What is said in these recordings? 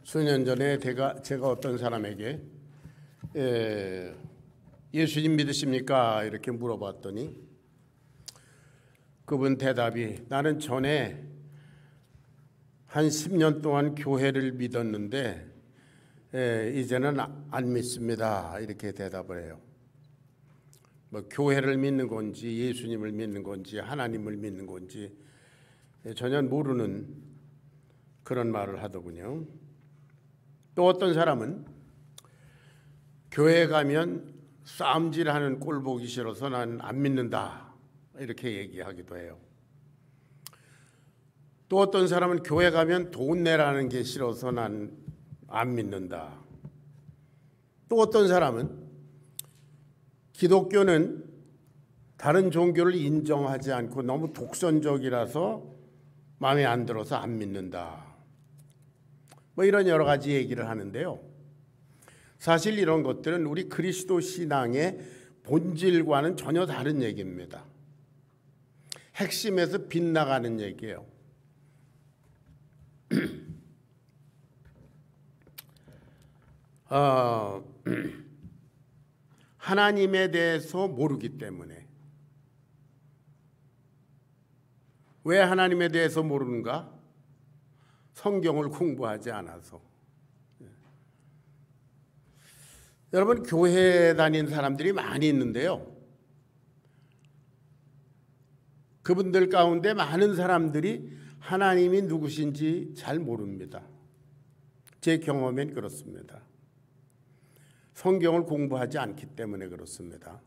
수년 전에 제가 어떤 사람에게 예수님 믿으십니까? 이렇게 물어봤더니 그분 대답이 나는 전에 한 10년 동안 교회를 믿었는데 이제는 안 믿습니다. 이렇게 대답을 해요. 뭐 교회를 믿는 건지 예수님을 믿는 건지 하나님을 믿는 건지 전혀 모르는 그런 말을 하더군요. 또 어떤 사람은 교회 가면 싸움질하는 꼴 보기 싫어서 난 안 믿는다 이렇게 얘기하기도 해요. 또 어떤 사람은 교회 가면 돈 내라는 게 싫어서 난 안 믿는다. 또 어떤 사람은 기독교는 다른 종교를 인정하지 않고 너무 독선적이라서 마음에 안 들어서 안 믿는다. 뭐 이런 여러 가지 얘기를 하는데요. 사실 이런 것들은 우리 그리스도 신앙의 본질과는 전혀 다른 얘기입니다. 핵심에서 빗나가는 얘기예요. 하나님에 대해서 모르기 때문에. 왜 하나님에 대해서 모르는가? 성경을 공부하지 않아서. 여러분, 교회 다니는 사람들이 많이 있는데요. 그분들 가운데 많은 사람들이 하나님이 누구신지 잘 모릅니다. 제 경험엔 그렇습니다. 성경을 공부하지 않기 때문에 그렇습니다.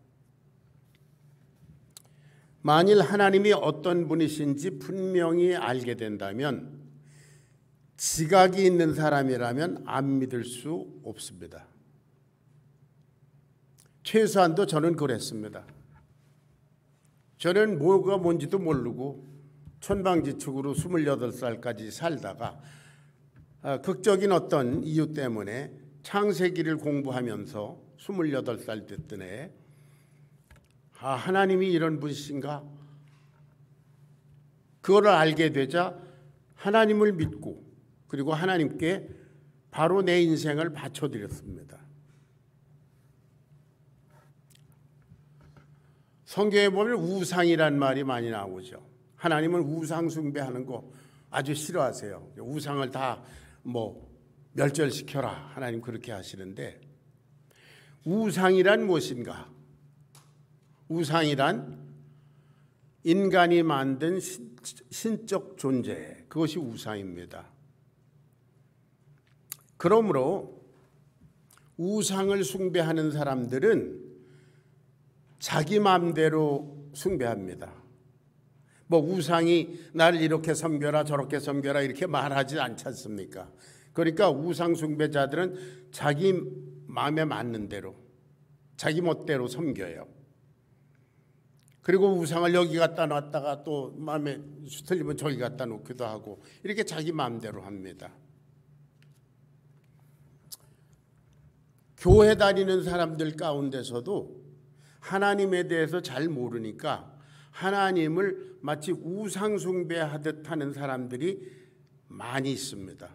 만일 하나님이 어떤 분이신지 분명히 알게 된다면 지각이 있는 사람이라면 안 믿을 수 없습니다. 최소한도 저는 그랬습니다. 저는 뭐가 뭔지도 모르고 천방지축으로 28살까지 살다가 극적인 어떤 이유 때문에 창세기를 공부하면서 28살 됐던 해 하나님이 이런 분이신가? 그거를 알게 되자 하나님을 믿고 그리고 하나님께 바로 내 인생을 바쳐드렸습니다. 성경에 보면 우상이란 말이 많이 나오죠. 하나님은 우상 숭배하는 거 아주 싫어하세요. 우상을 다 멸절시켜라. 하나님 그렇게 하시는데 우상이란 무엇인가? 우상이란 인간이 만든 신적 존재, 그것이 우상입니다. 그러므로 우상을 숭배하는 사람들은 자기 마음대로 숭배합니다. 우상이 나를 이렇게 섬겨라 저렇게 섬겨라 이렇게 말하지 않지 않습니까? 그러니까 우상 숭배자들은 자기 마음에 맞는 대로 자기 멋대로 섬겨요. 그리고 우상을 여기 갖다 놨다가 또 마음에 틀리면 저기 갖다 놓기도 하고 이렇게 자기 마음대로 합니다. 교회 다니는 사람들 가운데서도 하나님에 대해서 잘 모르니까 하나님을 마치 우상 숭배하듯 하는 사람들이 많이 있습니다.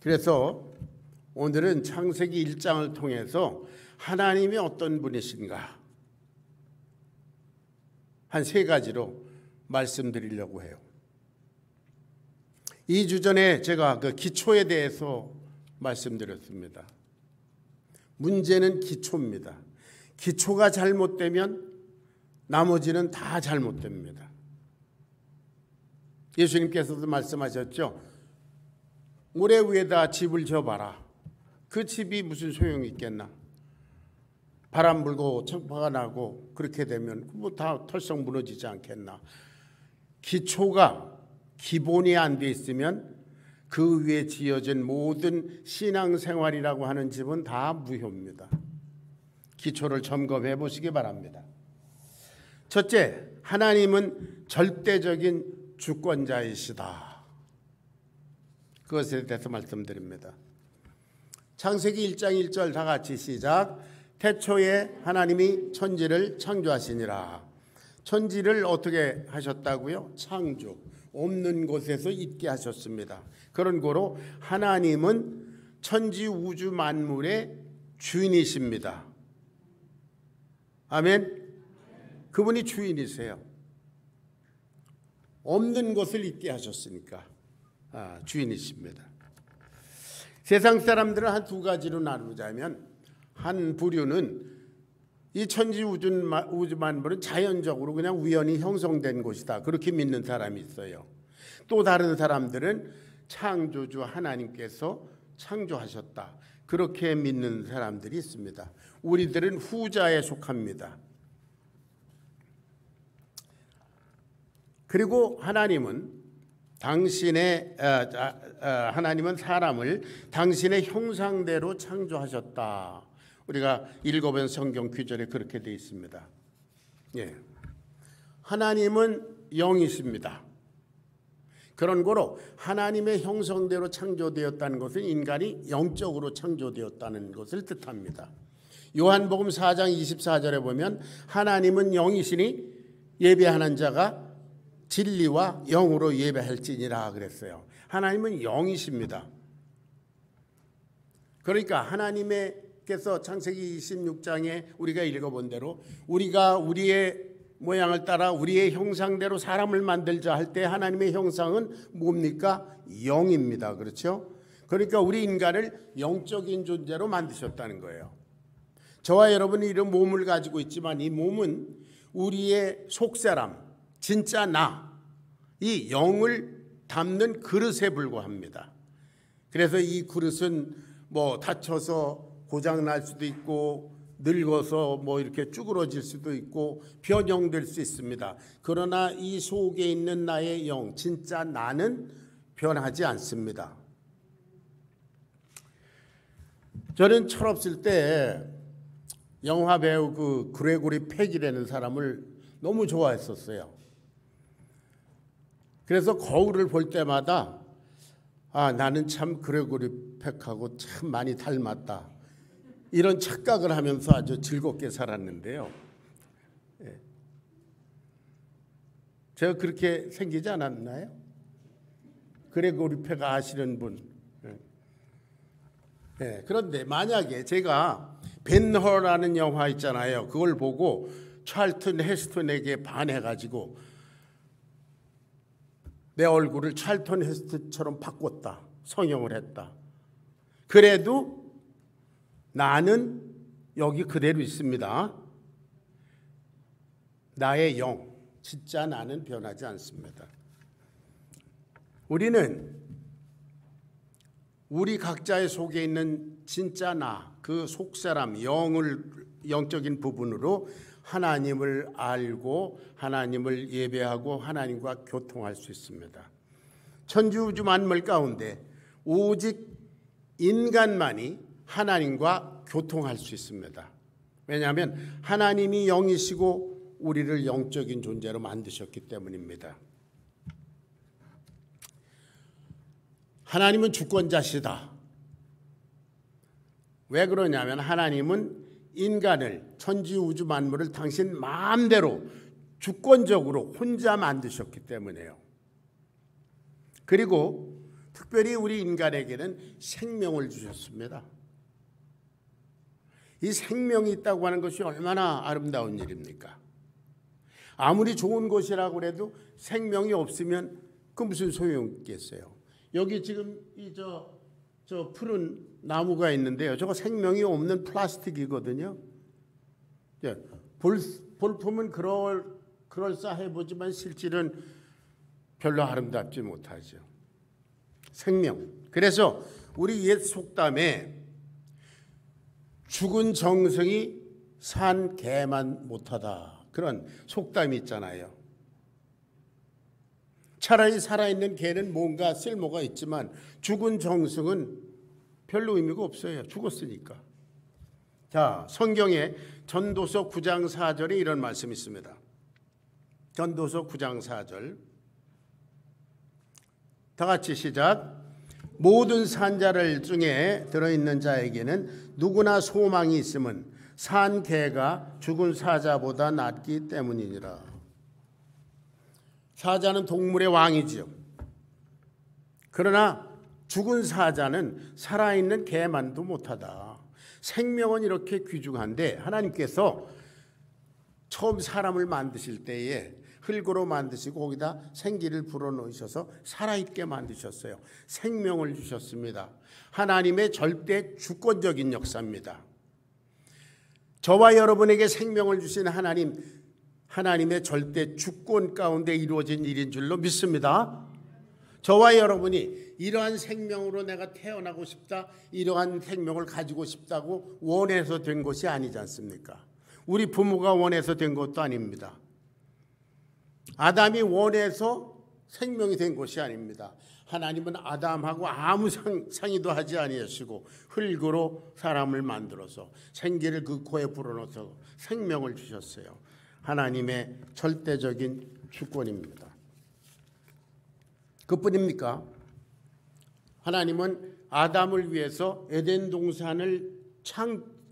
그래서 오늘은 창세기 1장을 통해서 하나님이 어떤 분이신가 한 3가지로 말씀드리려고 해요. 2주 전에 제가 그 기초에 대해서 말씀드렸습니다. 문제는 기초입니다. 기초가 잘못되면 나머지는 다 잘못됩니다. 예수님께서도 말씀하셨죠. 모래 위에다 집을 져봐라. 그 집이 무슨 소용이 있겠나. 바람 불고 청파가 나고 그렇게 되면 다 털썩 무너지지 않겠나. 기초가 기본이 안 돼 있으면 그 위에 지어진 모든 신앙생활이라고 하는 집은 다 무효입니다. 기초를 점검해 보시기 바랍니다. 첫째, 하나님은 절대적인 주권자이시다. 그것에 대해서 말씀드립니다. 창세기 1장 1절 다 같이 시작. 태초에 하나님이 천지를 창조하시니라. 천지를 어떻게 하셨다고요? 창조. 없는 곳에서 있게 하셨습니다. 그런 거로 하나님은 천지 우주 만물의 주인이십니다. 아멘. 그분이 주인이세요. 없는 것을 있게 하셨으니까 주인이십니다. 세상 사람들은 한 두 가지로 나누자면, 한 부류는 이 천지 우주 만물은 자연적으로 그냥 우연히 형성된 것이다, 그렇게 믿는 사람이 있어요. 또 다른 사람들은 창조주 하나님께서 창조하셨다, 그렇게 믿는 사람들이 있습니다. 우리들은 후자에 속합니다. 그리고 하나님은 사람을 당신의 형상대로 창조하셨다. 우리가 읽어본 성경 구절에 그렇게 되어 있습니다. 예. 하나님은 영이십니다. 그런 거로 하나님의 형상대로 창조되었다는 것은 인간이 영적으로 창조되었다는 것을 뜻합니다. 요한복음 4장 24절에 보면 하나님은 영이시니 예배하는 자가 진리와 영으로 예배할지니라 그랬어요. 하나님은 영이십니다. 그러니까 하나님께서 창세기 26장에 우리가 읽어본 대로 우리가 우리의 모양을 따라 우리의 형상대로 사람을 만들자 할 때 하나님의 형상은 뭡니까? 영입니다. 그렇죠? 그러니까 우리 인간을 영적인 존재로 만드셨다는 거예요. 저와 여러분이 이런 몸을 가지고 있지만 이 몸은 우리의 속사람, 진짜 나, 이 영을 담는 그릇에 불과합니다. 그래서 이 그릇은 뭐 다쳐서 고장 날 수도 있고 늙어서 뭐 이렇게 쭈그러질 수도 있고 변형될 수 있습니다. 그러나 이 속에 있는 나의 영, 진짜 나는 변하지 않습니다. 저는 철없을 때 영화 배우 그 그레고리 팩이라는 사람을 너무 좋아했었어요. 그래서 거울을 볼 때마다 나는 참 그레고리 팩하고 참 많이 닮았다, 이런 착각을 하면서 아주 즐겁게 살았는데요. 제가 그렇게 생기지 않았나요? 그레고리 팩 아시는 분. 그런데 만약에 제가 벤허라는 영화 있잖아요. 그걸 보고 찰튼 헤스턴에게 반해가지고 내 얼굴을 찰튼 헤스턴처럼 바꿨다, 성형을 했다. 그래도 나는 여기 그대로 있습니다. 나의 영, 진짜 나는 변하지 않습니다. 우리는 우리 각자의 속에 있는 진짜 나, 그 속사람, 영적인 부분으로 하나님을 알고 하나님을 예배하고 하나님과 교통할 수 있습니다. 천지우주 만물 가운데 오직 인간만이 하나님과 교통할 수 있습니다. 왜냐하면 하나님이 영이시고 우리를 영적인 존재로 만드셨기 때문입니다. 하나님은 주권자시다. 왜 그러냐면 하나님은 인간을, 천지우주 만물을 당신 마음대로 주권적으로 혼자 만드셨기 때문에요. 그리고 특별히 우리 인간에게는 생명을 주셨습니다. 이 생명이 있다고 하는 것이 얼마나 아름다운 일입니까? 아무리 좋은 것이라고 해도 생명이 없으면 그 무슨 소용이 있겠어요? 여기 지금 저 푸른 나무가 있는데요. 저거 생명이 없는 플라스틱이거든요. 볼품은 그럴싸해 보지만 실질은 별로 아름답지 못하죠. 생명. 그래서 우리 옛 속담에 죽은 정승이 산 개만 못하다, 그런 속담이 있잖아요. 차라리 살아있는 개는 뭔가 쓸모가 있지만 죽은 정승은 별로 의미가 없어요. 죽었으니까. 자, 성경에 전도서 9장 4절에 이런 말씀이 있습니다. 전도서 9장 4절. 다 같이 시작. 모든 산자를 중에 들어있는 자에게는 누구나 소망이 있음은 산 개가 죽은 사자보다 낫기 때문이니라. 사자는 동물의 왕이지요. 그러나 죽은 사자는 살아있는 개만도 못하다. 생명은 이렇게 귀중한데 하나님께서 처음 사람을 만드실 때에 흙으로 만드시고 거기다 생기를 불어넣으셔서 살아있게 만드셨어요. 생명을 주셨습니다. 하나님의 절대 주권적인 역사입니다. 저와 여러분에게 생명을 주신 하나님의 절대 주권 가운데 이루어진 일인 줄로 믿습니다. 저와 여러분이 이러한 생명으로 내가 태어나고 싶다, 이러한 생명을 가지고 싶다고 원해서 된 것이 아니지 않습니까? 우리 부모가 원해서 된 것도 아닙니다. 아담이 원해서 생명이 된 것이 아닙니다. 하나님은 아담하고 아무 상의도 하지 아니하시고 흙으로 사람을 만들어서 생기를 그 코에 불어넣어서 생명을 주셨어요. 하나님의 절대적인 주권입니다. 그뿐입니까? 하나님은 아담을 위해서 에덴 동산을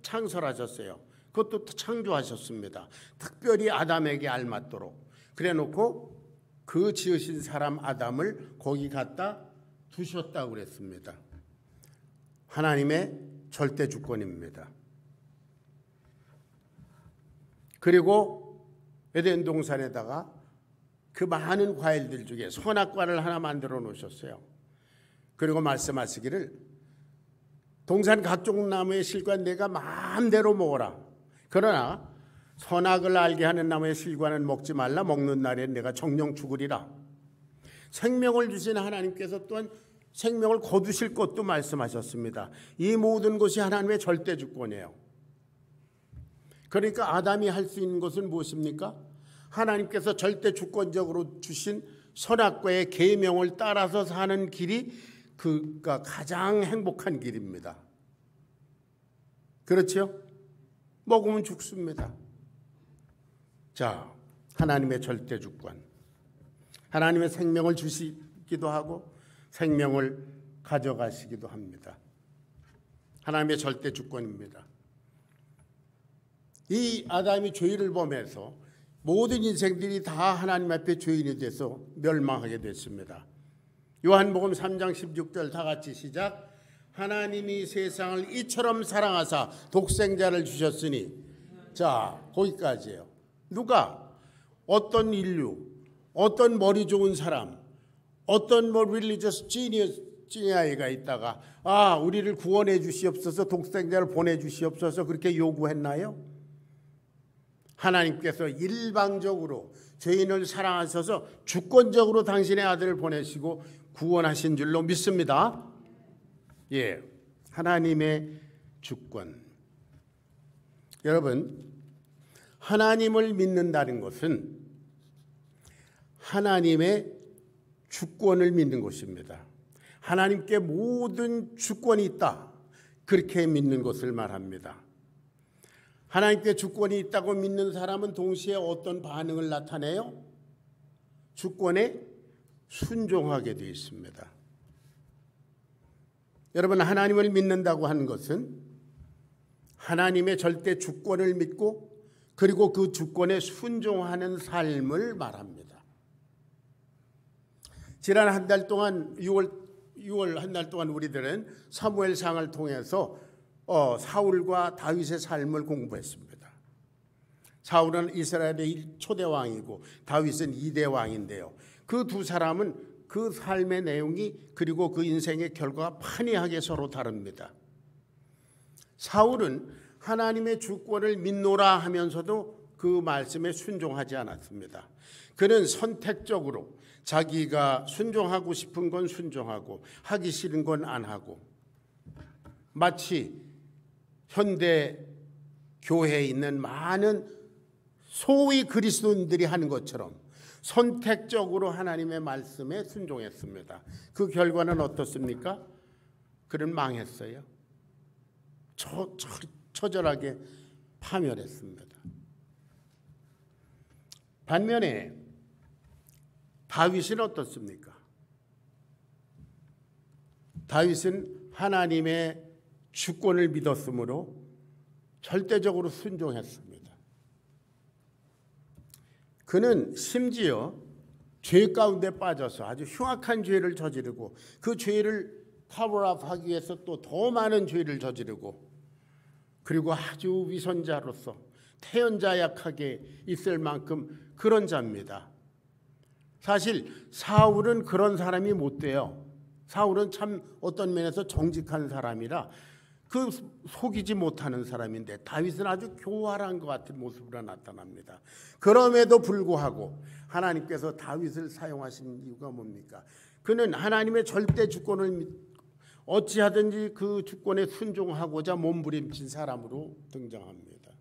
창설하셨어요. 그것도 창조하셨습니다. 특별히 아담에게 알맞도록. 그래놓고 그 지으신 사람 아담을 거기 갖다 두셨다고 그랬습니다. 하나님의 절대 주권입니다. 그리고 에덴 동산에다가 그 많은 과일들 중에 선악과를 하나 만들어 놓으셨어요. 그리고 말씀하시기를 동산 각종 나무의 실과 내가 마음대로 먹어라. 그러나 선악을 알게 하는 나무의 실과는 먹지 말라. 먹는 날에 내가 정령 죽으리라. 생명을 주신 하나님께서 또한 생명을 거두실 것도 말씀하셨습니다. 이 모든 것이 하나님의 절대 주권이에요. 그러니까 아담이 할 수 있는 것은 무엇입니까? 하나님께서 절대 주권적으로 주신 선악과의 계명을 따라서 사는 길이 그가 가장 행복한 길입니다. 그렇죠? 먹으면 죽습니다. 자, 하나님의 절대 주권. 하나님의 생명을 주시기도 하고 생명을 가져가시기도 합니다. 하나님의 절대 주권입니다. 이 아담이 죄를 범해서 모든 인생들이 다 하나님 앞에 죄인이 돼서 멸망하게 됐습니다. 요한복음 3장 16절 다 같이 시작. 하나님이 세상을 이처럼 사랑하사 독생자를 주셨으니. 자, 거기까지예요. 누가? 어떤 인류, 어떤 머리 좋은 사람, 어떤 religious genius가 있다가 우리를 구원해 주시옵소서, 독생자를 보내 주시옵소서 그렇게 요구했나요? 하나님께서 일방적으로 죄인을 사랑하셔서 주권적으로 당신의 아들을 보내시고 구원하신 줄로 믿습니다. 예, 하나님의 주권. 여러분, 하나님을 믿는다는 것은 하나님의 주권을 믿는 것입니다. 하나님께 모든 주권이 있다, 그렇게 믿는 것을 말합니다. 하나님께 주권이 있다고 믿는 사람은 동시에 어떤 반응을 나타내요? 주권에 순종하게 되어 있습니다. 여러분, 하나님을 믿는다고 하는 것은 하나님의 절대 주권을 믿고 그리고 그 주권에 순종하는 삶을 말합니다. 지난 한 달 동안 6월 한 달 동안 우리들은 사무엘상을 통해서 사울과 다윗의 삶을 공부했습니다. 사울은 이스라엘의 초대 왕이고 다윗은 2대 왕인데요. 그 두 사람은 그 삶의 내용이 그리고 그 인생의 결과가 판이하게 서로 다릅니다. 사울은 하나님의 주권을 믿노라 하면서도 그 말씀에 순종하지 않았습니다. 그는 선택적으로 자기가 순종하고 싶은 건 순종하고 하기 싫은 건 안 하고, 마치 현대 교회에 있는 많은 소위 그리스도인들이 하는 것처럼 선택적으로 하나님의 말씀에 순종했습니다. 그 결과는 어떻습니까? 그는 망했어요. 처절하게 파멸했습니다. 반면에 다윗은 어떻습니까? 다윗은 하나님의 주권을 믿었으므로 절대적으로 순종했습니다. 그는 심지어 죄 가운데 빠져서 아주 흉악한 죄를 저지르고 그 죄를 커버업하기 위해서 또 더 많은 죄를 저지르고 그리고 아주 위선자로서 태연자약하게 있을 만큼 그런 자입니다. 사실 사울은 그런 사람이 못 돼요. 사울은 참 어떤 면에서 정직한 사람이라 그 속이지 못하는 사람인데 다윗은 아주 교활한 것 같은 모습으로 나타납니다. 그럼에도 불구하고 하나님께서 다윗을 사용하신 이유가 뭡니까? 그는 하나님의 절대 주권을 어찌하든지 그 주권에 순종하고자 몸부림친 사람으로 등장합니다.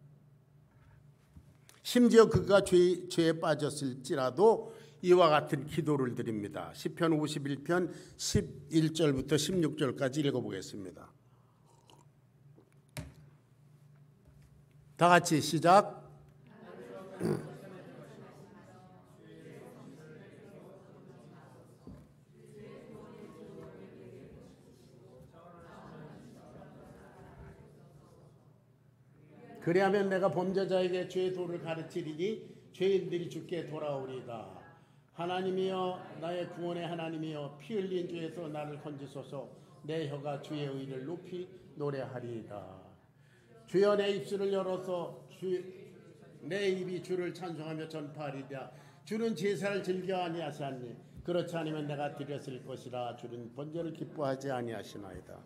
심지어 그가 죄에 빠졌을지라도 이와 같은 기도를 드립니다. 시편 51편 11절부터 16절까지 읽어보겠습니다. 다 같이 시작. 그리하면 내가 범죄자에게 죄의 도를 가르치리니 죄인들이 주께 돌아오리이다. 하나님이여 나의 구원의 하나님이여 피 흘린 죄에서 나를 건지소서. 내 혀가 주의 의를 높이 노래하리이다. 주여 내 입술을 열어서 내 입이 주를 찬송하며 전파하리이다. 주는 제사를 즐겨 아니하시니 그렇지 않으면 내가 드렸을 것이라. 주는 번제를 기뻐하지 아니하시나이다.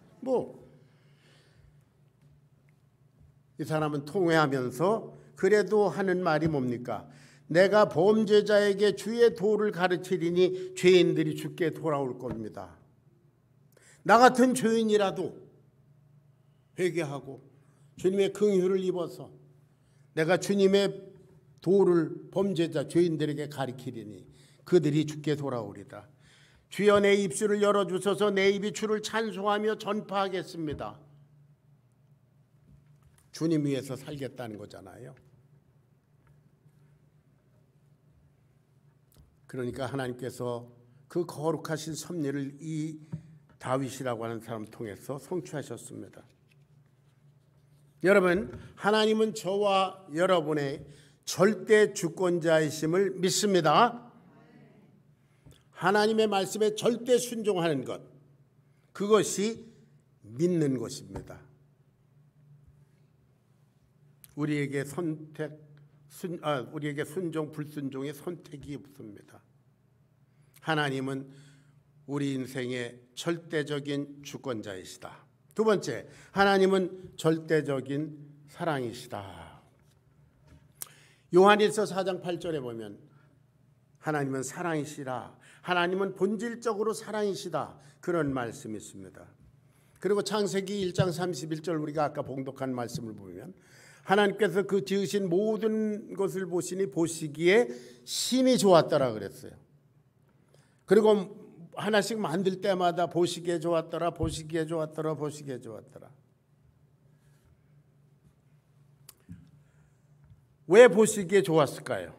이 사람은 통회하면서 그래도 하는 말이 뭡니까? 내가 범죄자에게 주의 도를 가르치리니 죄인들이 주께 돌아올 겁니다. 나 같은 죄인이라도 회개하고 주님의 긍휼을 입어서 내가 주님의 도를 범죄자 죄인들에게 가르치리니 그들이 주께 돌아오리다. 주여 내 입술을 열어주소서. 내 입이 주를 찬송하며 전파하겠습니다. 주님 위해서 살겠다는 거잖아요. 그러니까 하나님께서 그 거룩하신 섭리를 이 다윗이라고 하는 사람 통해서 성취하셨습니다. 여러분, 하나님은 저와 여러분의 절대 주권자이심을 믿습니다. 하나님의 말씀에 절대 순종하는 것, 그것이 믿는 것입니다. 우리에게 우리에게 순종 불순종의 선택이 없습니다. 하나님은 우리 인생의 절대적인 주권자이시다. 두 번째, 하나님은 절대적인 사랑이시다. 요한일서 4장 8절에 보면 하나님은 사랑이시라, 하나님은 본질적으로 사랑이시다, 그런 말씀이 있습니다. 그리고 창세기 1장 31절 우리가 아까 봉독한 말씀을 보면 하나님께서 그 지으신 모든 것을 보시니 보시기에 심히 좋았더라 그랬어요. 그리고 하나씩 만들 때마다 보시기에 좋았더라, 보시기에 좋았더라, 보시기에 좋았더라. 왜 보시기에 좋았을까요?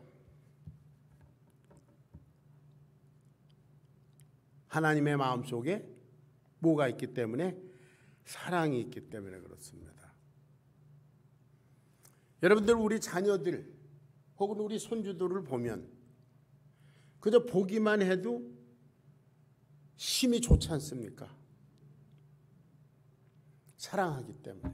하나님의 마음속에 뭐가 있기 때문에? 사랑이 있기 때문에 그렇습니다. 여러분들, 우리 자녀들 혹은 우리 손주들을 보면 그저 보기만 해도 심히 좋지 않습니까? 사랑하기 때문에.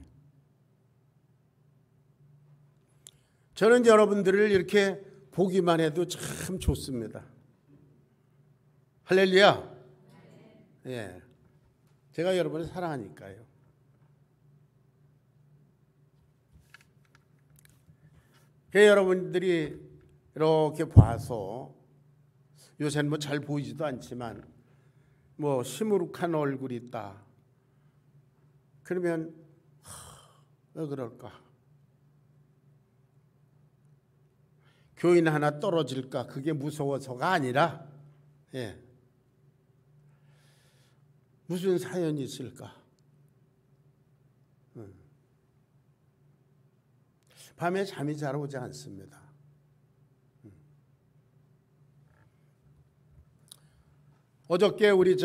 저는 여러분들을 이렇게 보기만 해도 참 좋습니다. 할렐루야. 예, 제가 여러분을 사랑하니까요. 여러분들이 이렇게 봐서 요새는 뭐 잘 보이지도 않지만 뭐 시무룩한 얼굴이 있다. 그러면 왜 그럴까? 교인 하나 떨어질까? 그게 무서워서가 아니라 무슨 사연이 있을까? 밤에 잠이 잘 오지 않습니다. 어저께 우리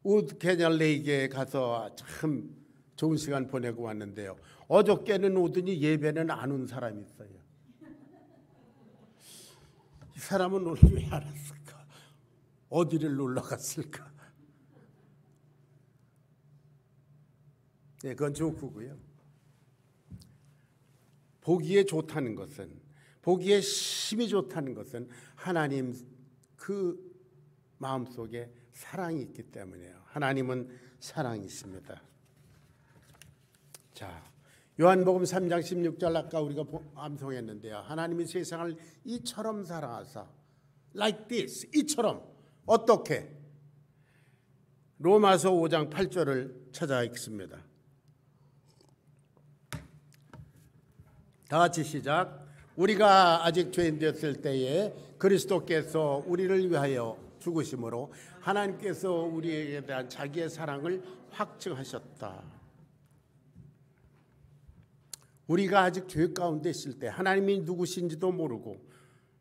우드 캐년 레이크에 가서 참 좋은 시간 보내고 왔는데요. 어저께는 오더니 예배는 안 온 사람이 있어요. 이 사람은 오늘 왜 알았을까? 어디를 놀러 갔을까? 네, 그건 조크고요. 보기에 좋다는 것은, 보기에 힘이 좋다는 것은 하나님 그 마음속에 사랑이 있기 때문이에요. 하나님은 사랑이십니다. 자, 요한복음 3장 16절 아까 우리가 암송했는데요. 하나님이 세상을 이처럼 사랑하사, like this, 이처럼. 어떻게? 로마서 5장 8절을 찾아 읽습니다. 다 같이 시작. 우리가 아직 죄인 되었을 때에 그리스도께서 우리를 위하여 죽으심으로 하나님께서 우리에게 대한 자기의 사랑을 확증하셨다. 우리가 아직 죄 가운데 있을 때 하나님이 누구신지도 모르고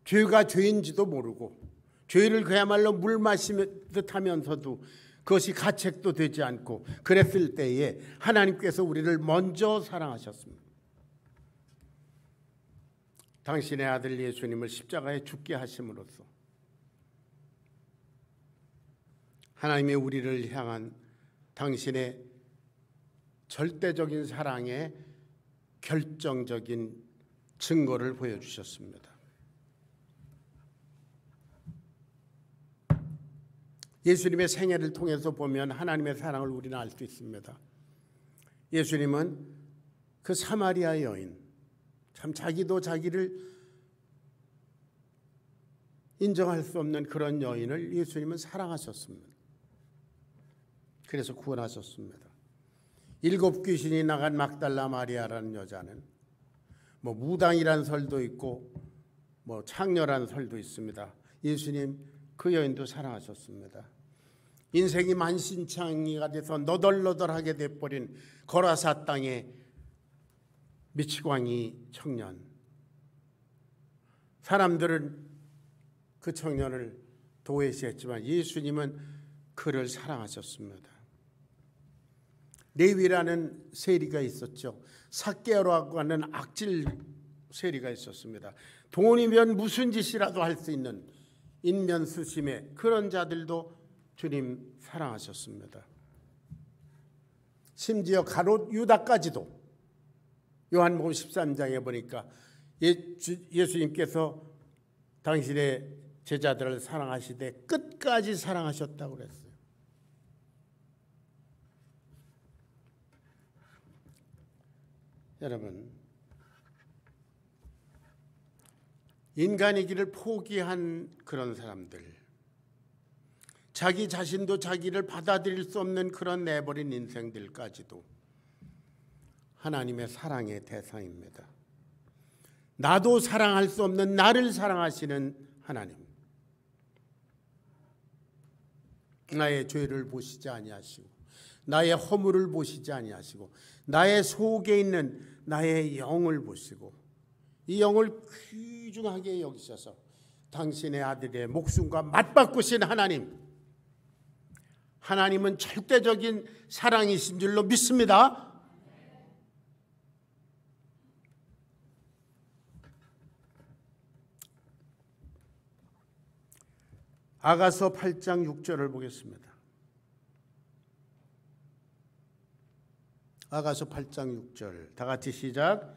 죄가 죄인지도 모르고 죄를 그야말로 물 마시듯 하면서도 그것이 가책도 되지 않고 그랬을 때에 하나님께서 우리를 먼저 사랑하셨습니다. 당신의 아들 예수님을 십자가에 죽게 하심으로써 하나님의 우리를 향한 당신의 절대적인 사랑의 결정적인 증거를 보여주셨습니다. 예수님의 생애를 통해서 보면 하나님의 사랑을 우리는 알 수 있습니다. 예수님은 그 사마리아 여인, 참 자기도 자기를 인정할 수 없는 그런 여인을 예수님은 사랑하셨습니다. 그래서 구원하셨습니다. 7 귀신이 나간 막달라 마리아라는 여자는 무당이란 설도 있고 창녀란 설도 있습니다. 예수님 그 여인도 사랑하셨습니다. 인생이 만신창이가 돼서 너덜너덜하게 돼버린 거라사 땅의 미치광이 청년. 사람들은 그 청년을 도외시했지만 예수님은 그를 사랑하셨습니다. 레위라는 세리가 있었죠. 삭개오라고 하는 악질 세리가 있었습니다. 돈이면 무슨 짓이라도 할 수 있는 인면수심의 그런 자들도 주님 사랑하셨습니다. 심지어 가롯 유다까지도 요한복음 13장에 보니까 예수님께서 당신의 제자들을 사랑하시되 끝까지 사랑하셨다고 그랬어요. 여러분, 인간의 길을 포기한 그런 사람들, 자기 자신도 자기를 받아들일 수 없는 그런 내버린 인생들까지도 하나님의 사랑의 대상입니다. 나도 사랑할 수 없는 나를 사랑하시는 하나님. 나의 죄를 보시지 아니하시고 나의 허물을 보시지 아니하시고 나의 속에 있는 나의 영을 보시고 이 영을 귀중하게 여기셔서 당신의 아들의 목숨과 맞바꾸신 하나님. 하나님은 절대적인 사랑이신 줄로 믿습니다. 아가서 8장 6절을 보겠습니다. 아가서 8장 6절 다 같이 시작.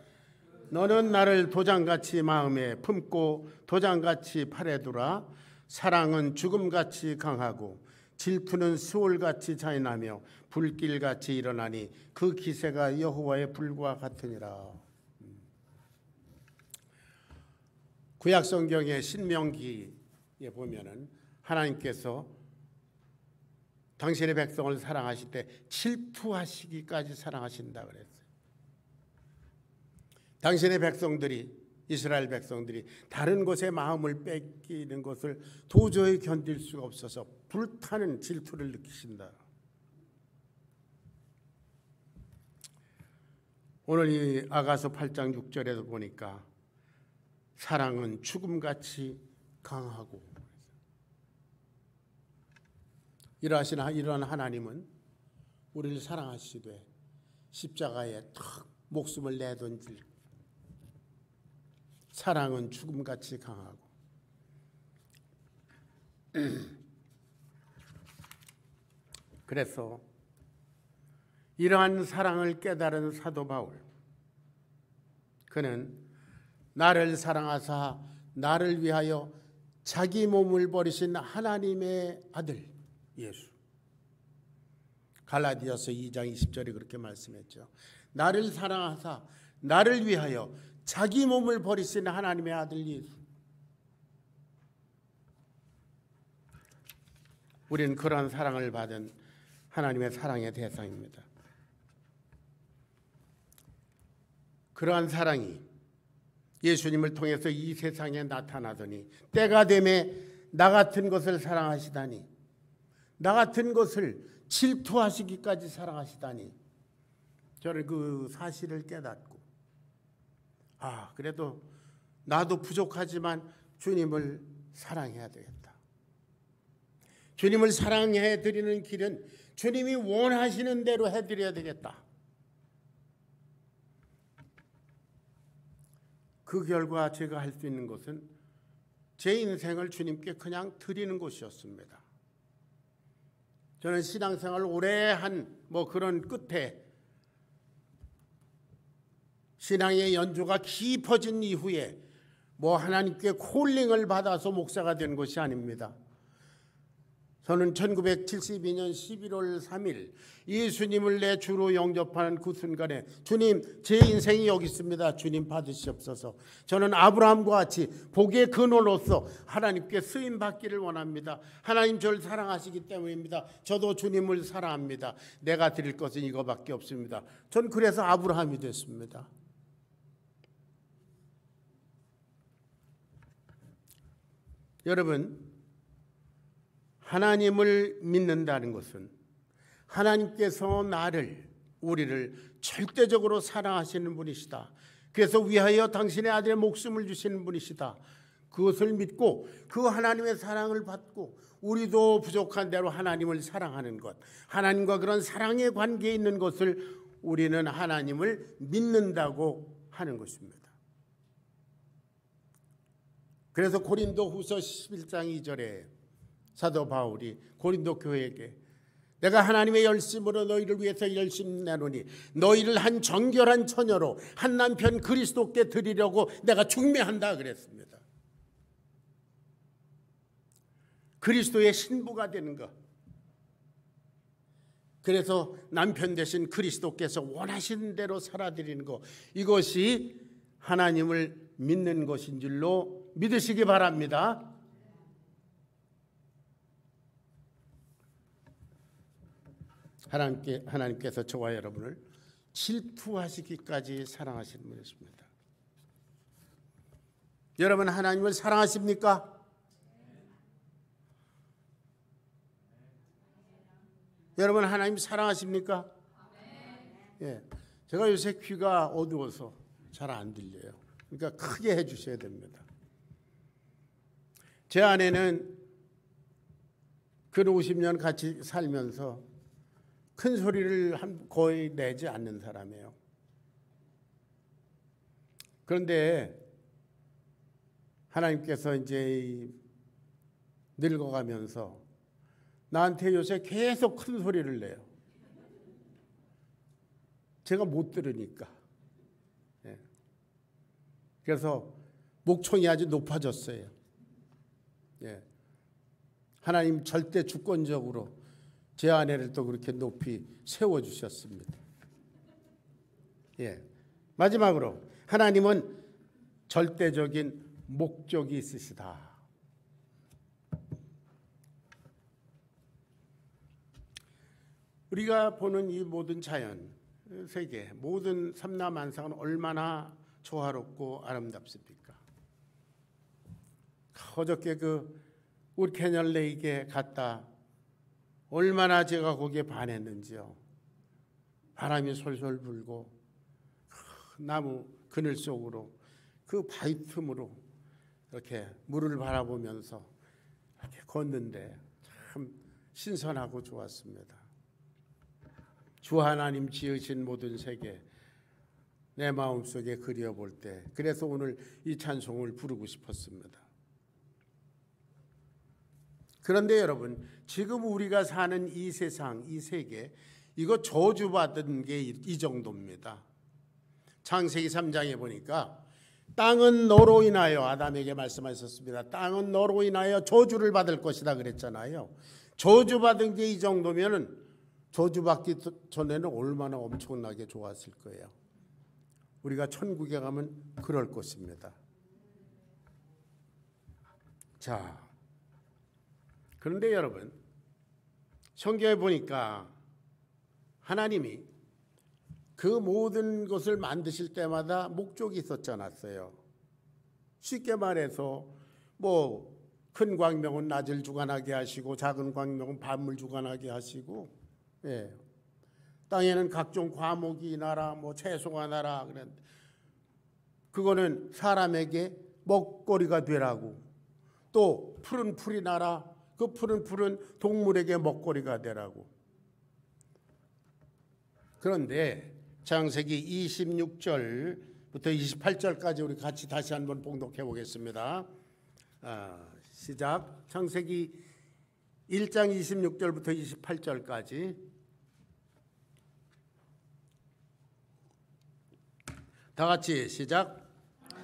너는 나를 도장같이 마음에 품고 도장같이 팔에 두라. 사랑은 죽음같이 강하고 질투는 수월같이 잔인하며 불길같이 일어나니 그 기세가 여호와의 불과 같으니라. 구약 성경의 신명기에 보면은 하나님께서 당신의 백성을 사랑하실 때 질투하시기까지 사랑하신다 그랬어요. 당신의 백성들이, 이스라엘 백성들이 다른 곳에 마음을 뺏기는 것을 도저히 견딜 수가 없어서 불타는 질투를 느끼신다. 오늘 이 아가서 8장 6절에도 보니까 사랑은 죽음같이 강하고, 이러한 하나님은 우리를 사랑하시되 십자가에 탁 목숨을 내던질 사랑은 죽음같이 강하고 그래서 이러한 사랑을 깨달은 사도 바울, 그는 나를 사랑하사 나를 위하여 자기 몸을 버리신 하나님의 아들 예수, 갈라디아서 2장 20절에 그렇게 말씀했죠. 나를 사랑하사 나를 위하여 자기 몸을 버리신 하나님의 아들 예수. 우리는 그러한 사랑을 받은 하나님의 사랑의 대상입니다. 그러한 사랑이 예수님을 통해서 이 세상에 나타나더니 때가 되매 나 같은 것을 사랑하시다니, 나 같은 것을 질투하시기까지 사랑하시다니, 저는 그 사실을 깨닫고 그래도 나도 부족하지만 주님을 사랑해야 되겠다. 주님을 사랑해 드리는 길은 주님이 원하시는 대로 해드려야 되겠다. 그 결과 제가 할 수 있는 것은 제 인생을 주님께 그냥 드리는 것이었습니다. 저는 신앙생활을 오래 한 그런 끝에 신앙의 연조가 깊어진 이후에 하나님께 콜링을 받아서 목사가 된 것이 아닙니다. 저는 1972년 11월 3일 예수님을 내 주로 영접하는 그 순간에 주님, 제 인생이 여기 있습니다. 주님 받으시옵소서. 저는 아브라함과 같이 복의 근원으로서 하나님께 쓰임받기를 원합니다. 하나님 저를 사랑하시기 때문입니다. 저도 주님을 사랑합니다. 내가 드릴 것은 이거밖에 없습니다. 전 그래서 아브라함이 됐습니다. 여러분, 하나님을 믿는다는 것은 하나님께서 우리를 절대적으로 사랑하시는 분이시다. 그래서 위하여 당신의 아들의 목숨을 주시는 분이시다. 그것을 믿고 그 하나님의 사랑을 받고 우리도 부족한 대로 하나님을 사랑하는 것, 하나님과 그런 사랑의 관계에 있는 것을 우리는 하나님을 믿는다고 하는 것입니다. 그래서 고린도후서 11장 2절에 사도 바울이 고린도 교회에게 내가 하나님의 열심으로 너희를 위해서 열심 내노니 너희를 한 정결한 처녀로 한 남편 그리스도께 드리려고 내가 중매한다 그랬습니다. 그리스도의 신부가 되는 것. 그래서 남편 대신 그리스도께서 원하시는 대로 살아드리는 것, 이것이 하나님을 믿는 것인 줄로 믿으시기 바랍니다. 하나님께서 저와 여러분을 질투하시기까지 사랑하시는 분이십니다. 여러분, 하나님을 사랑하십니까? 여러분, 하나님 사랑하십니까? 예, 제가 요새 귀가 어두워서 잘 안 들려요. 그러니까 크게 해주셔야 됩니다. 제 아내는 근 50년 같이 살면서 큰 소리를 거의 내지 않는 사람이에요. 그런데 하나님께서 이제 늙어가면서 나한테 요새 계속 큰 소리를 내요. 제가 못 들으니까. 그래서 목청이 아주 높아졌어요. 하나님 절대 주권적으로 제 아내를 또 그렇게 높이 세워주셨습니다. 마지막으로 하나님은 절대적인 목적이 있으시다. 우리가 보는 이 모든 자연, 세계, 모든 삼라만상은 얼마나 조화롭고 아름답습니까? 어저께 그 우리 캐년 레이크에 갔다 얼마나 제가 거기에 반했는지요. 바람이 솔솔 불고 나무 그늘 속으로 그 바위 틈으로 이렇게 물을 바라보면서 이렇게 걷는데 참 신선하고 좋았습니다. 주 하나님 지으신 모든 세계 내 마음속에 그려볼 때, 그래서 오늘 이 찬송을 부르고 싶었습니다. 그런데 여러분, 지금 우리가 사는 이 세상, 이 세계, 이거 저주받은 게 이 정도입니다. 창세기 3장에 보니까 땅은 너로 인하여, 아담에게 말씀하셨습니다. 땅은 너로 인하여 저주를 받을 것이다 그랬잖아요. 저주받은 게 이 정도면은 저주받기 전에는 얼마나 엄청나게 좋았을 거예요. 우리가 천국에 가면 그럴 것입니다. 자, 그런데 여러분, 성경에 보니까 하나님이 그 모든 것을 만드실 때마다 목적이 있었지 않았어요. 쉽게 말해서 큰 광명은 낮을 주관하게 하시고 작은 광명은 밤을 주관하게 하시고, 땅에는 각종 과목이 나라, 채소가 나라. 그거는 사람에게 먹거리가 되라고. 또 푸른 풀이 나라, 그 푸른 풀은 동물에게 먹거리가 되라고. 그런데 창세기 26절부터 28절까지 우리 같이 다시 한번 봉독해 보겠습니다. 시작. 창세기 1장 26절부터 28절까지 다 같이 시작.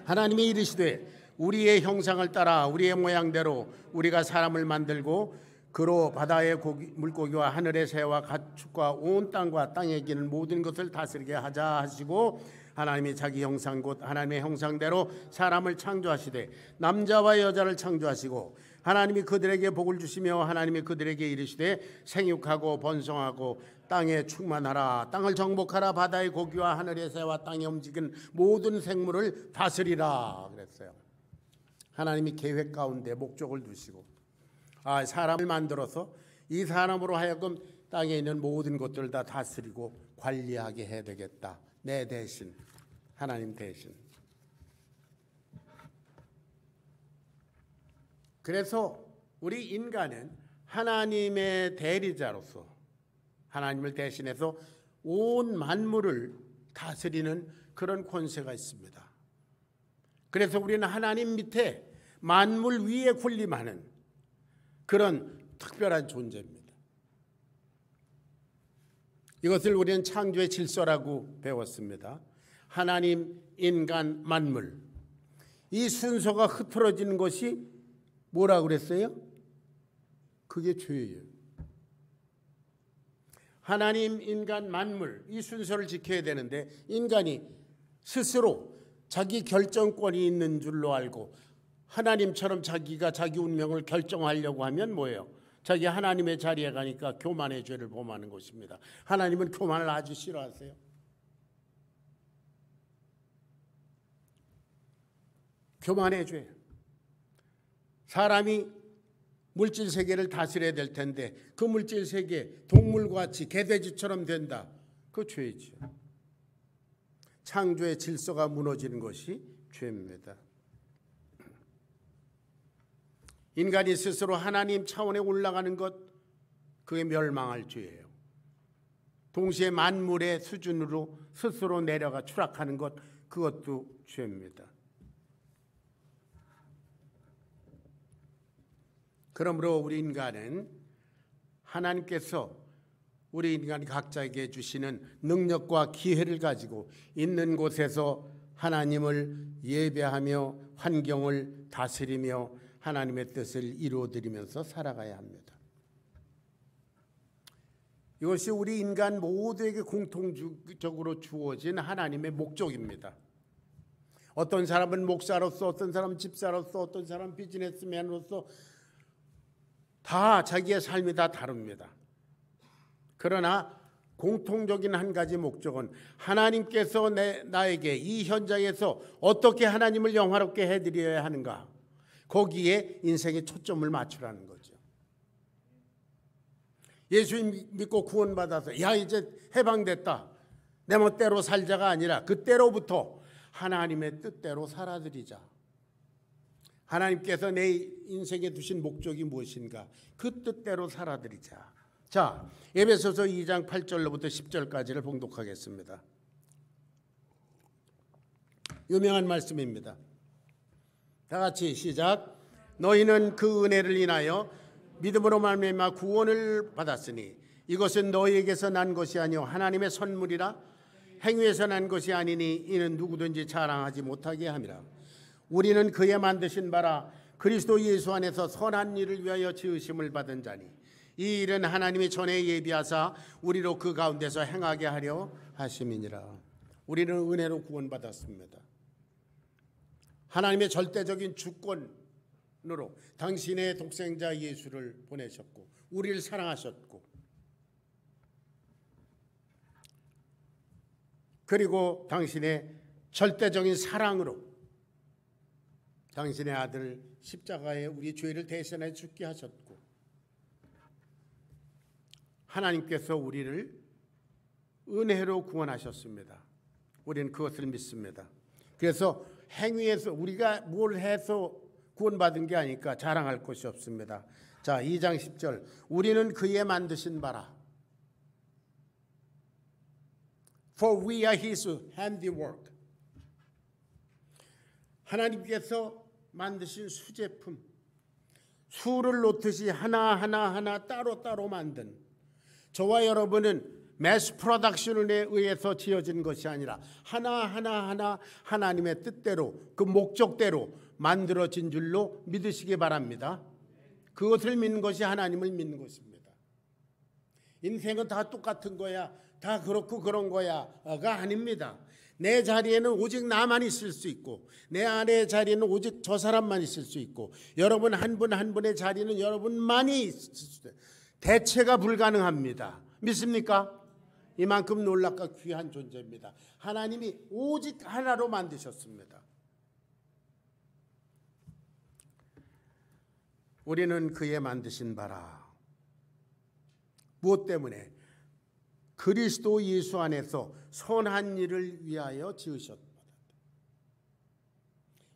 하나님이 이르시되 우리의 형상을 따라 우리의 모양대로 우리가 사람을 만들고 그로 바다의 물고기와 하늘의 새와 가축과 온 땅과 땅에 기는 모든 것을 다스리게 하자 하시고, 하나님이 자기 형상 곧 하나님의 형상대로 사람을 창조하시되 남자와 여자를 창조하시고, 하나님이 그들에게 복을 주시며 하나님이 그들에게 이르시되 생육하고 번성하고 땅에 충만하라. 땅을 정복하라. 바다의 고기와 하늘의 새와 땅에 움직이는 모든 생물을 다스리라 그랬어요. 하나님이 계획 가운데 목적을 두시고 사람을 만들어서 이 사람으로 하여금 땅에 있는 모든 것들을 다 다스리고 관리하게 해야 되겠다. 내 대신, 하나님 대신. 그래서 우리 인간은 하나님의 대리자로서 하나님을 대신해서 온 만물을 다스리는 그런 권세가 있습니다. 그래서 우리는 하나님 밑에 만물 위에 군림하는 그런 특별한 존재입니다. 이것을 우리는 창조의 질서라고 배웠습니다. 하나님, 인간, 만물. 이 순서가 흐트러지는 것이 뭐라고 그랬어요? 그게 죄예요. 하나님, 인간, 만물, 이 순서를 지켜야 되는데 인간이 스스로 자기 결정권이 있는 줄로 알고 하나님처럼 자기가 자기 운명을 결정하려고 하면 뭐예요? 자기 하나님의 자리에 가니까 교만의 죄를 범하는 것입니다. 하나님은 교만을 아주 싫어하세요. 교만의 죄. 사람이 물질 세계를 다스려야 될 텐데 그 물질 세계 동물같이 개돼지처럼 된다. 그 죄이죠. 창조의 질서가 무너지는 것이 죄입니다. 인간이 스스로 하나님 차원에 올라가는 것, 그게 멸망할 죄예요. 동시에 만물의 수준으로 스스로 내려가 추락하는 것, 그것도 죄입니다. 그러므로 우리 인간은 하나님께서 우리 인간 각자에게 주시는 능력과 기회를 가지고 있는 곳에서 하나님을 예배하며 환경을 다스리며 하나님의 뜻을 이루어드리면서 살아가야 합니다. 이것이 우리 인간 모두에게 공통적으로 주어진 하나님의 목적입니다. 어떤 사람은 목사로서, 어떤 사람은 집사로서, 어떤 사람은 비즈니스맨으로서 다 자기의 삶이 다 다릅니다. 그러나 공통적인 한 가지 목적은 하나님께서 나에게 이 현장에서 어떻게 하나님을 영화롭게 해드려야 하는가, 거기에 인생의 초점을 맞추라는 거죠. 예수 믿고 구원받아서 야 이제 해방됐다, 내 멋대로 살자가 아니라 그때로부터 하나님의 뜻대로 살아드리자. 하나님께서 내 인생에 두신 목적이 무엇인가, 그 뜻대로 살아드리자. 자, 에베소서 2장 8절로부터 10절까지를 봉독하겠습니다. 유명한 말씀입니다. 다 같이 시작. 너희는 그 은혜를 인하여 믿음으로 말미암아 구원을 받았으니 이것은 너희에게서 난 것이 아니요 하나님의 선물이라. 행위에서 난 것이 아니니 이는 누구든지 자랑하지 못하게 함이라. 우리는 그의 만드신 바라 그리스도 예수 안에서 선한 일을 위하여 지으심을 받은 자니 이 일은 하나님이 전에 예비하사 우리로 그 가운데서 행하게 하려 하심이니라. 우리는 은혜로 구원받았습니다. 하나님의 절대적인 주권으로 당신의 독생자 예수를 보내셨고 우리를 사랑하셨고 그리고 당신의 절대적인 사랑으로 당신의 아들 십자가에 우리 죄를 대신해 죽게 하셨고 하나님께서 우리를 은혜로 구원하셨습니다. 우리는 그것을 믿습니다. 그래서 행위에서 우리가 뭘 해서 구원받은 게 아니까 자랑할 것이 없습니다. 자, 2장 10절 우리는 그의 만드신 바라. For we are his handiwork. 하나님께서 만드신 수제품, 수를 놓듯이 하나하나 따로따로 만든 저와 여러분은 매스 프로덕션에 의해서 지어진 것이 아니라 하나하나 하나님의 뜻대로 그 목적대로 만들어진 줄로 믿으시기 바랍니다. 그것을 믿는 것이 하나님을 믿는 것입니다. 인생은 다 똑같은 거야, 다 그렇고 그런 거야가 아닙니다. 내 자리에는 오직 나만 있을 수 있고 내 아내의 자리에는 오직 저 사람만 있을 수 있고 여러분 한 분 한 분의 자리는 여러분만이 있을 수 있어요. 대체가 불가능합니다. 믿습니까? 이만큼 놀랍고 귀한 존재입니다. 하나님이 오직 하나로 만드셨습니다. 우리는 그의 만드신 바라. 무엇 때문에? 그리스도 예수 안에서 선한 일을 위하여 지으셨다.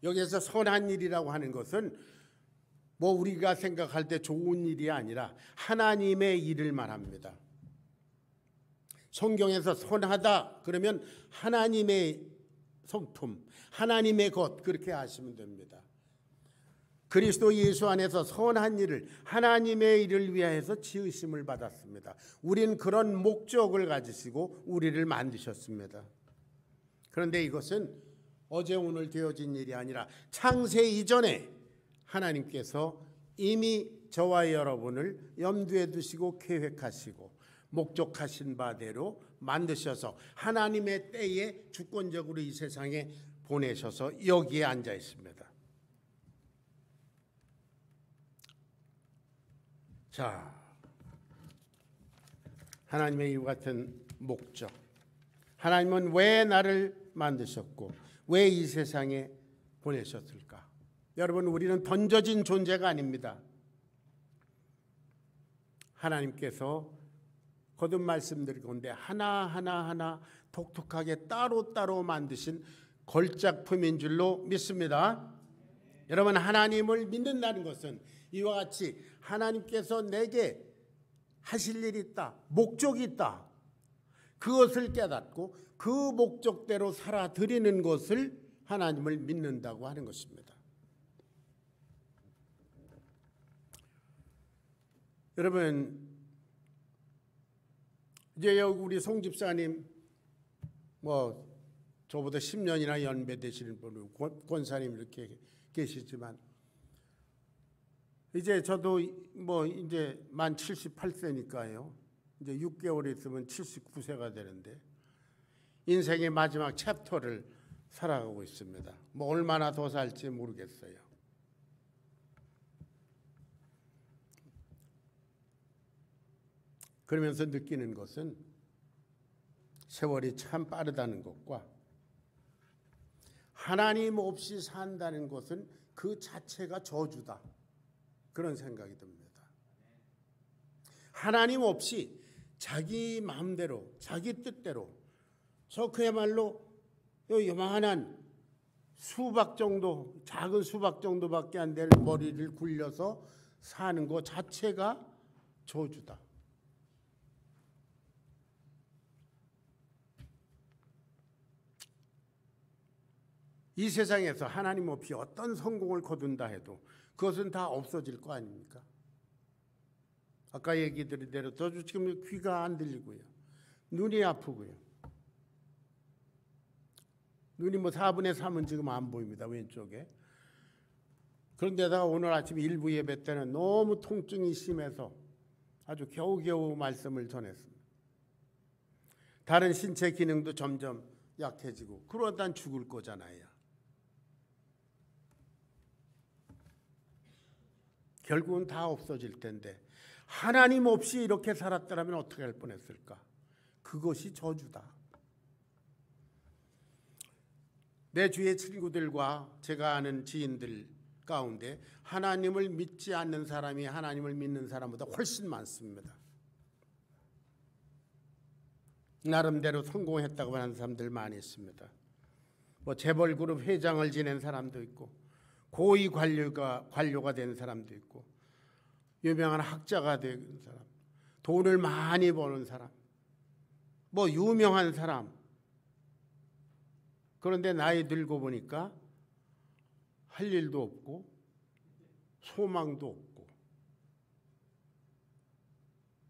여기에서 선한 일이라고 하는 것은 뭐 우리가 생각할 때 좋은 일이 아니라 하나님의 일을 말합니다. 성경에서 선하다 그러면 하나님의 성품, 하나님의 것 그렇게 아시면 됩니다. 그리스도 예수 안에서 선한 일을 하나님의 일을 위하여서 지으심을 받았습니다. 우린 그런 목적을 가지시고 우리를 만드셨습니다. 그런데 이것은 어제 오늘 되어진 일이 아니라 창세 이전에 하나님께서 이미 저와 여러분을 염두에 두시고 계획하시고 목적하신 바대로 만드셔서 하나님의 때에 주권적으로 이 세상에 보내셔서 여기에 앉아 있습니다. 자, 하나님의 이와 같은 목적. 하나님은 왜 나를 만드셨고 왜 이 세상에 보내셨을까? 여러분, 우리는 던져진 존재가 아닙니다. 하나님께서 거듭 말씀드리건대 하나하나 독특하게 따로따로 만드신 걸작품인 줄로 믿습니다. 여러분, 하나님을 믿는다는 것은 이와 같이 하나님께서 내게 하실 일이 있다, 목적이 있다, 그것을 깨닫고 그 목적대로 살아드리는 것을 하나님을 믿는다고 하는 것입니다. 여러분, 이제 여기 우리 송 집사님 뭐 저보다 10년이나 연배 되시는 분 권사님 이렇게 계시지만 이제 저도 뭐 이제 만 78세니까요. 이제 6개월 있으면 79세가 되는데 인생의 마지막 챕터를 살아가고 있습니다. 뭐 얼마나 더 살지 모르겠어요. 그러면서 느끼는 것은 세월이 참 빠르다는 것과 하나님 없이 산다는 것은 그 자체가 저주다. 그런 생각이 듭니다. 하나님 없이 자기 마음대로 자기 뜻대로 저 그야말로 요만한 수박 정도, 작은 수박 정도밖에 안 될 머리를 굴려서 사는 것 자체가 저주다. 이 세상에서 하나님 없이 어떤 성공을 거둔다 해도 그것은 다 없어질 거 아닙니까? 아까 얘기 드린 대로 저도 지금 귀가 안 들리고요. 눈이 아프고요. 눈이 뭐 4분의 3은 지금 안 보입니다. 왼쪽에. 그런데다가 오늘 아침 일부 예배 때는 너무 통증이 심해서 아주 겨우겨우 말씀을 전했습니다. 다른 신체 기능도 점점 약해지고 그러다 죽을 거잖아요. 결국은 다 없어질 텐데 하나님 없이 이렇게 살았더라면 어떻게 할 뻔했을까? 그것이 저주다. 내 주위의 친구들과 제가 아는 지인들 가운데 하나님을 믿지 않는 사람이 하나님을 믿는 사람보다 훨씬 많습니다. 나름대로 성공했다고 하는 사람들 많이 있습니다. 뭐 재벌그룹 회장을 지낸 사람도 있고 고위 관료가 된 사람도 있고 유명한 학자가 된 사람, 돈을 많이 버는 사람, 뭐 유명한 사람. 그런데 나이 들고 보니까 할 일도 없고 소망도 없고,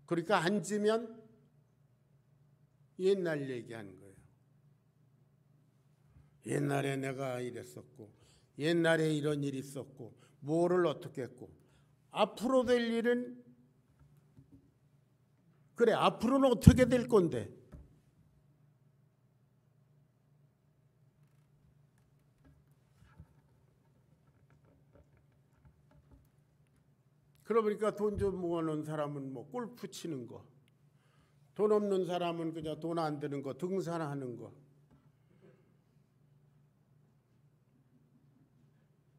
그러니까 앉으면 옛날 얘기하는 거예요. 옛날에 내가 이랬었고 옛날에 이런 일이 있었고 뭐를 어떻게 했고 앞으로 될 일은 그래 앞으로는 어떻게 될 건데 그러니까 돈 좀 모아놓은 사람은 뭐 골프 치는 거, 돈 없는 사람은 그냥 돈 안 드는 거, 등산하는 거,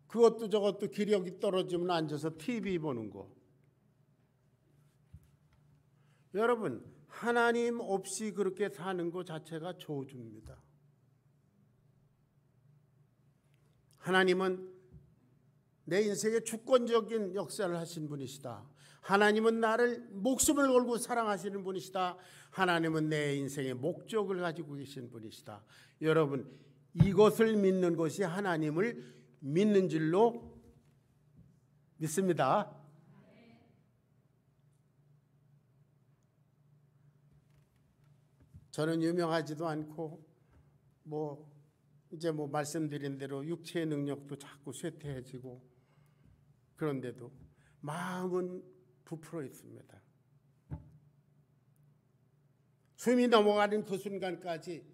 그것도 저것도 기력이 떨어지면 앉아서 TV 보는 거. 여러분, 하나님 없이 그렇게 사는 것 자체가 저주입니다. 하나님은 내 인생의 주권적인 역사를 하신 분이시다. 하나님은 나를 목숨을 걸고 사랑하시는 분이시다. 하나님은 내 인생의 목적을 가지고 계신 분이시다. 여러분, 이것을 믿는 것이 하나님을 믿는 줄로 믿습니다. 저는 유명하지도 않고 이제 말씀드린 대로 육체의 능력도 자꾸 쇠퇴해지고 그런데도 마음은 부풀어 있습니다. 숨이 넘어가는 그 순간까지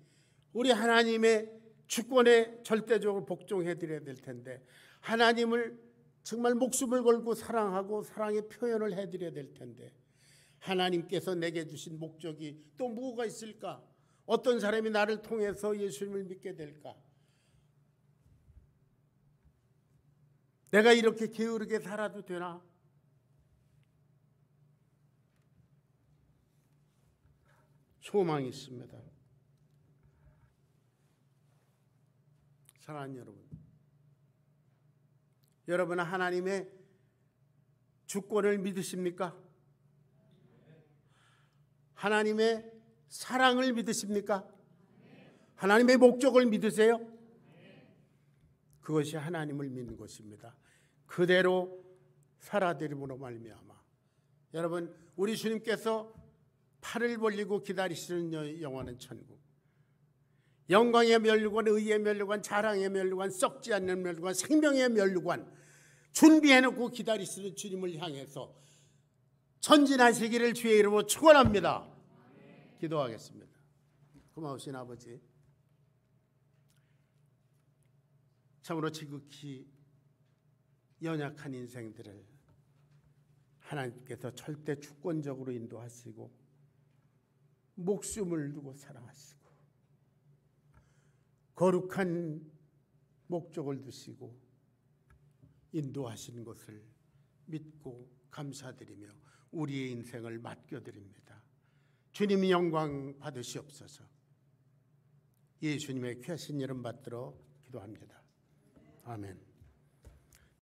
우리 하나님의 주권에 절대적으로 복종해 드려야 될 텐데, 하나님을 정말 목숨을 걸고 사랑하고 사랑의 표현을 해 드려야 될 텐데, 하나님께서 내게 주신 목적이 또 뭐가 있을까? 어떤 사람이 나를 통해서 예수님을 믿게 될까? 내가 이렇게 게으르게 살아도 되나? 소망이 있습니다. 사랑하는 여러분, 여러분은 하나님의 주권을 믿으십니까? 하나님의 사랑을 믿으십니까? 하나님의 목적을 믿으세요? 그것이 하나님을 믿는 것입니다. 그대로 살아드림으로 말미암아 여러분, 우리 주님께서 팔을 벌리고 기다리시는 영원한 천국, 영광의 면류관, 의의 면류관, 자랑의 면류관, 썩지 않는 면류관, 생명의 면류관 준비해놓고 기다리시는 주님을 향해서 전진하시기를 주의 이름으로 축원합니다. 기도하겠습니다. 고마우신 아버지, 참으로 지극히 연약한 인생들을 하나님께서 절대 주권적으로 인도하시고 목숨을 두고 사랑하시고 거룩한 목적을 두시고 인도하시는 것을 믿고 감사드리며 우리의 인생을 맡겨드립니다. 주님 영광 받으시옵소서. 예수님의 귀하신 이름 받들어 기도합니다. 아멘.